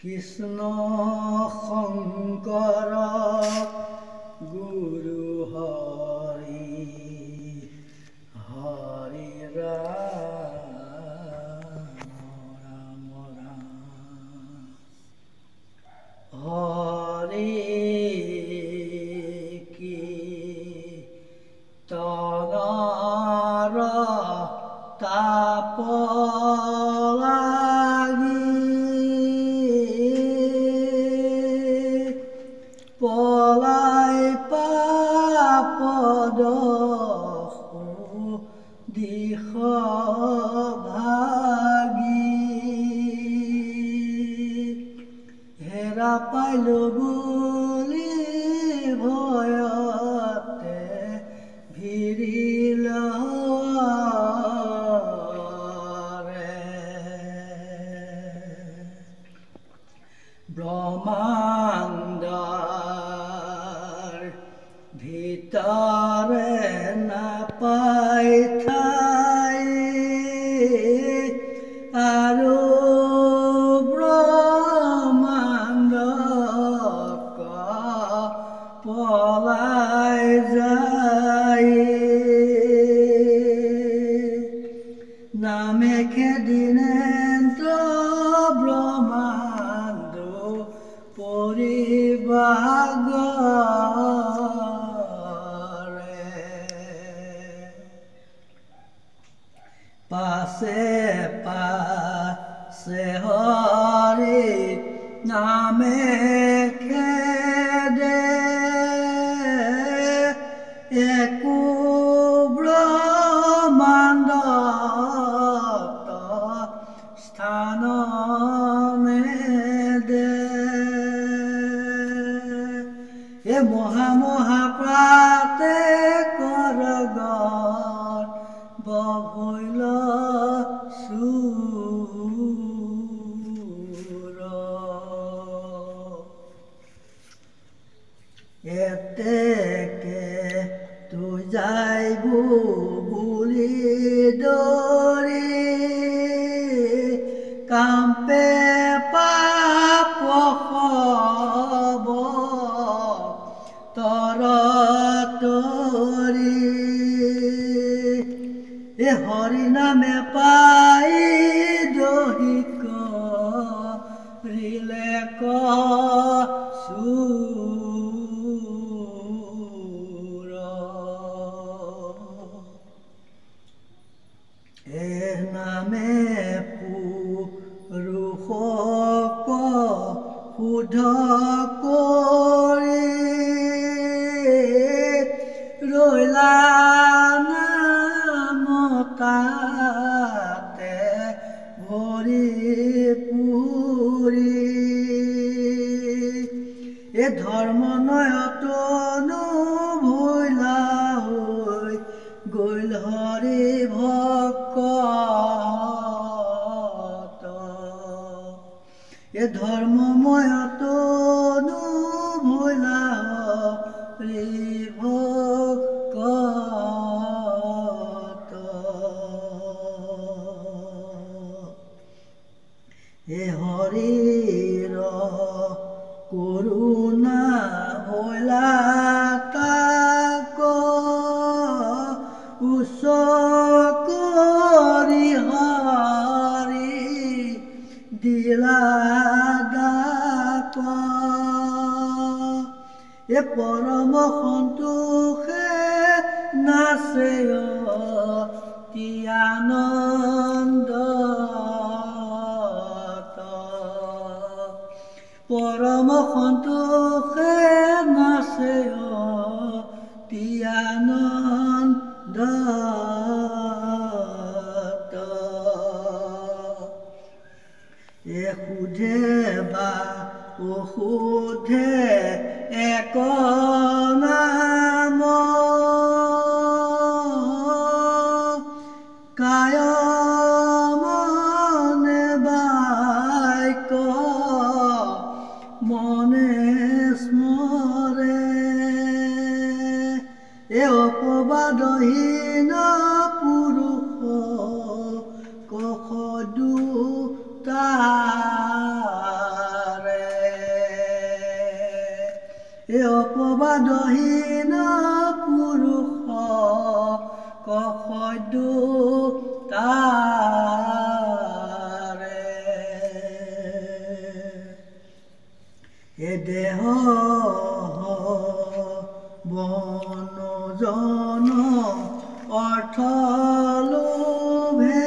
কৃষ্ণ শংকৰ গুৰু হৰি হৰি ৰাম ৰাম হৰি কীৰ্তনৰ তাপ পলাই পাপদ দিশ ভাগি হেৰা পাইলো বুলি ভয়তে ভিৰিল ব্ৰহ্মাণ্ডৰ ভিতৰে নাপাই ঠাই আৰু ব্ৰহ্মাণ্ডক পলাই যায় নামে খেদিনেন্দ্ৰ ব্ৰহ্মাণ্ড পৰিবাগৰে পাছে পাছে হৰি নামে খেদে একো ব্ৰহ্মাণ্ডত স্থান মহামহাপ্ৰাতে কৰগৰ বভৈল চুৰ এতেকে তুই যাইব বুলি দৌৰি কাম্পে পাপ তৰি এ হৰি নামে পাই দহিক ৰিলে কচুৰ এ নামে পুৰুষক শুদ্ধ কৰি ৰৈলা নামতাতে ভৰি পুৰি এ ধৰ্ম নয়তনো ভৈলা হৈ গ'ল হৰি ভকত এ ধৰ্মময়তনো ভৈলা হৰি ভকত এ হৰিৰ কৰুণা ভৈলা তাক উচ্চ কৰি হৰি দিলা দাক এ পৰম সন্তোষে নাচে অতি আনন্দত পৰম সন্তোষে নাচে অতি আনন্দত এ সোধে বা অসুধে এক নাম কায় মনে বাইক মনে স্মৰে এ অপবাদহীন পুৰুষ কখ দুটা কসবাদহীন পুৰুষ কসদ্যু তাৰে এ দেহ বনজন অৰ্থ লোভে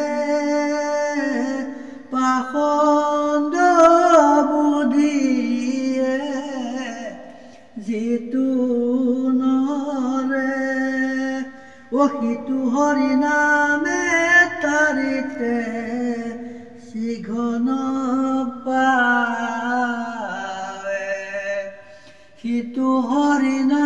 পাখণ্ড বুদ্ধিয়ে যিটো নৰে সিটো হৰিনামে তাৰিতে শীঘ্ন পাৱে সিটো হৰিনাম